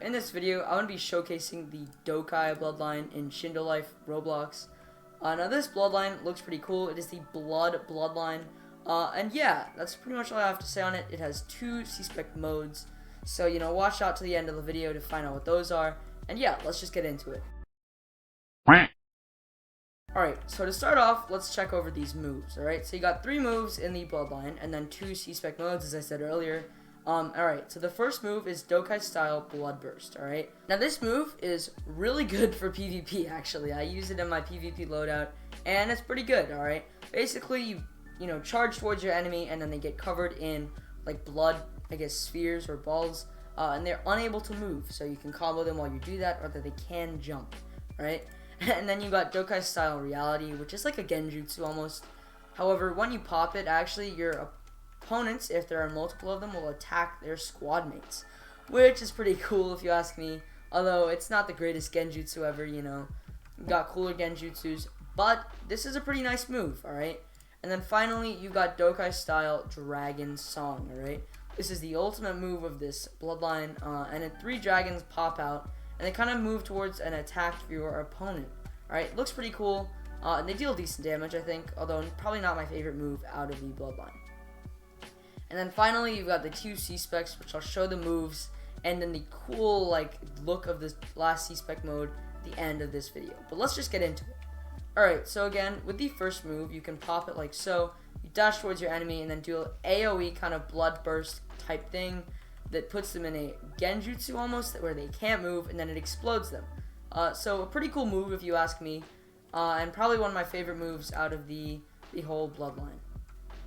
In this video, I'm going to be showcasing the DOKEI Bloodline in SHINDO Life Roblox. Now this bloodline looks pretty cool. It is the bloodline. And yeah, that's pretty much all I have to say on it. It has two Spec modes. So, watch out to the end of the video to find out what those are. And yeah, let's just get into it. Alright, so to start off, let's check over these moves, alright? So you got 3 moves in the bloodline, and then 2 Spec modes, as I said earlier. Alright, so the first move is DOKEI style Blood Burst, alright? Now this move is really good for PvP, actually. I use it in my PvP loadout, and it's pretty good, alright? Basically, you charge towards your enemy, and then they get covered in, like, blood, I guess, spheres or balls, and they're unable to move, so you can combo them while you do that, or that they can jump, right? And then you got DOKEI style Reality, which is like a genjutsu almost. However, when you pop it, actually, your opponents, if there are multiple of them, will attack their squad mates, which is pretty cool if you ask me. Although it's not the greatest genjutsu ever, you got cooler genjutsus, but this is a pretty nice move, alright? And then finally, you got DOKEI style Dragon Song, alright? This is the ultimate move of this bloodline, and then 3 dragons pop out, and they kind of move towards and attack your opponent, alright? Looks pretty cool, and they deal decent damage, I think, although probably not my favorite move out of the bloodline. And then finally, you've got the 2 C-Specs, which I'll show the moves, and then the cool, look of this last C-Spec mode at the end of this video. But let's just get into it. Alright, so again, with the first move, you can pop it like so. You dash towards your enemy, and then do an AoE kind of blood burst type thing that puts them in a genjutsu almost, where they can't move, and then it explodes them. So a pretty cool move, if you ask me, and probably one of my favorite moves out of the whole bloodline.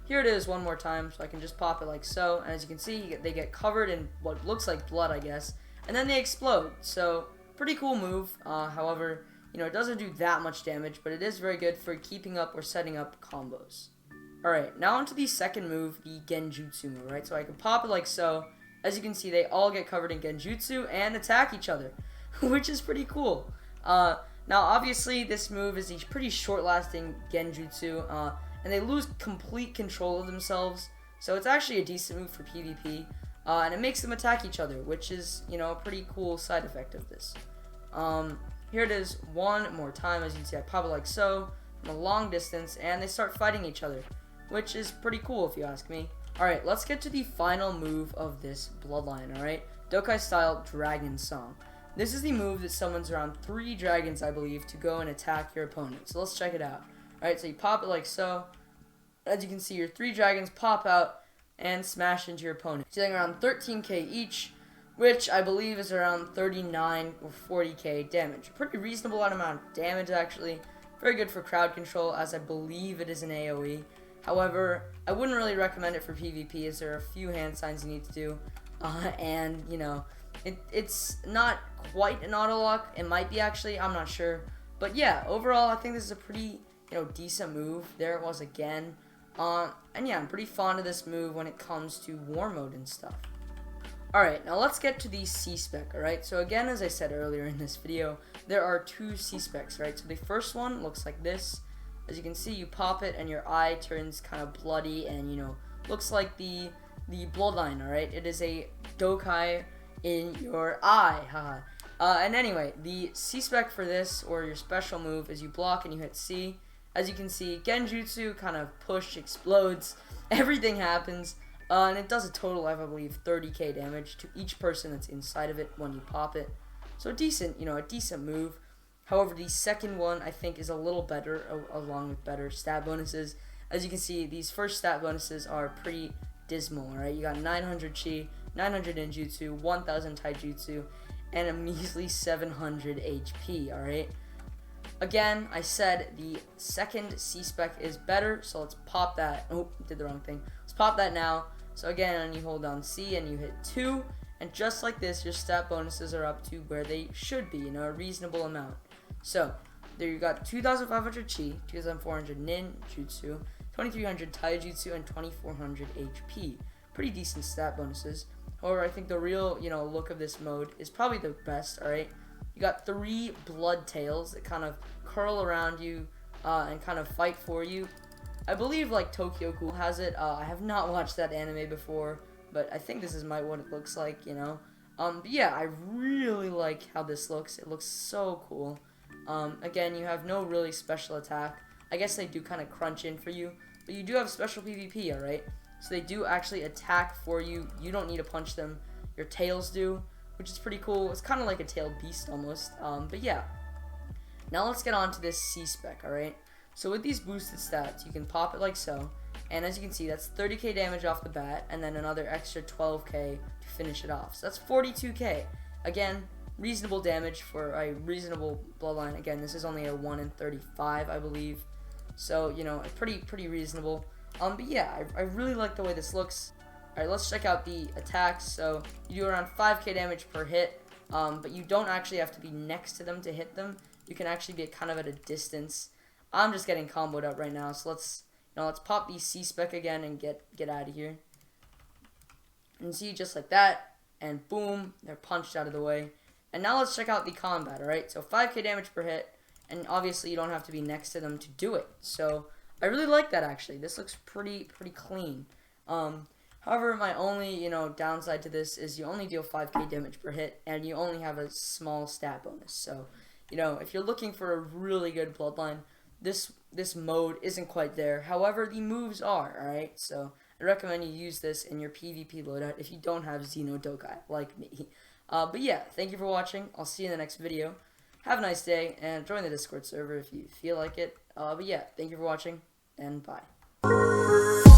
Here it is one more time, so I can just pop it like so, and as you can see, they get covered in what looks like blood, I guess, and then they explode. So, pretty cool move. However, it doesn't do that much damage, but it is very good for keeping up or setting up combos. Alright, now onto the second move, the genjutsu move, right? So I can pop it like so. As you can see, they all get covered in genjutsu and attack each other, which is pretty cool. Now, obviously, this move is a pretty short-lasting genjutsu, and they lose complete control of themselves, so it's actually a decent move for PvP, and it makes them attack each other, which is, a pretty cool side effect of this. Here it is one more time. As you can see, I pop it like so, from a long distance, and they start fighting each other, which is pretty cool if you ask me. Alright, let's get to the final move of this bloodline, alright? DOKEI style Dragon Song. This is the move that summons around 3 dragons, I believe, to go and attack your opponent, so let's check it out. Alright, so you pop it like so. As you can see, your 3 dragons pop out and smash into your opponent, dealing around 13k each, which I believe is around 39 or 40k damage. A pretty reasonable amount of damage, actually. Very good for crowd control, as I believe it is an AoE. However, I wouldn't really recommend it for PvP, as there are a few hand signs you need to do. And, it's not quite an auto-lock. It might be, actually. I'm not sure. But yeah, overall, I think this is a pretty decent move. There it was again. And yeah, I'm pretty fond of this move when it comes to war mode and stuff. Alright, now let's get to the C-Spec, alright? So again, as I said earlier in this video, there are 2 C-Specs, right? So the first one looks like this. As you can see, you pop it and your eye turns kind of bloody and, looks like the bloodline, alright? It is a DOKEI in your eye, haha. And anyway, the C-Spec for this, or your special move, is you block and you hit C. As you can see, genjutsu kind of push, explodes, everything happens, and it does a total of, I believe, 30k damage to each person that's inside of it when you pop it. So decent, a decent move. However, the second one, I think, is a little better, along with better stat bonuses. As you can see, these first stat bonuses are pretty dismal, alright? You got 900 chi, 900 ninjutsu, 1000 taijutsu, and a measly 700 HP, alright? Again, I said the second C-Spec is better, so let's pop that. Oh, did the wrong thing. Let's pop that now. So again, you hold down C and you hit 2, and just like this, your stat bonuses are up to where they should be, a reasonable amount. So, there you got 2,500 chi, 2,400 ninjutsu, 2,300 taijutsu, and 2,400 HP. Pretty decent stat bonuses. However, I think the real, look of this mode is probably the best, alright? You got 3 blood tails that kind of curl around you and kind of fight for you. I believe Tokyo Ghoul has it. I have not watched that anime before, but I think this is what it looks like, But yeah, I really like how this looks. It looks so cool. Again, you have no really special attack. I guess they do kind of crunch in for you, but you do have special PvP, alright? So they do actually attack for you. You don't need to punch them. Your tails do, which is pretty cool. It's kind of like a tailed beast almost. But yeah. Now let's get on to this C-Spec, alright? So with these boosted stats, you can pop it like so. And as you can see, that's 30k damage off the bat, and then another extra 12k to finish it off. So that's 42k. Again, reasonable damage for a reasonable bloodline. Again, this is only a 1 in 35, I believe. So, you know, pretty reasonable. But yeah, I really like the way this looks. Alright, let's check out the attacks. So, you do around 5k damage per hit, but you don't actually have to be next to them to hit them. You can actually be kind of at a distance. I'm just getting comboed up right now, so let's pop the C-Spec again and get out of here. And see, just like that, and boom, they're punched out of the way. And now let's check out the combat, alright? So 5k damage per hit, and obviously you don't have to be next to them to do it. So I really like that, actually. This looks pretty clean. However, my only, downside to this is you only deal 5k damage per hit, and you only have a small stat bonus. So, if you're looking for a really good bloodline, this mode isn't quite there. However, the moves are, alright? So I recommend you use this in your PvP loadout if you don't have Xeno Dokai, like me. But yeah, thank you for watching. I'll see you in the next video. Have a nice day, and join the Discord server if you feel like it. But yeah, thank you for watching, and bye.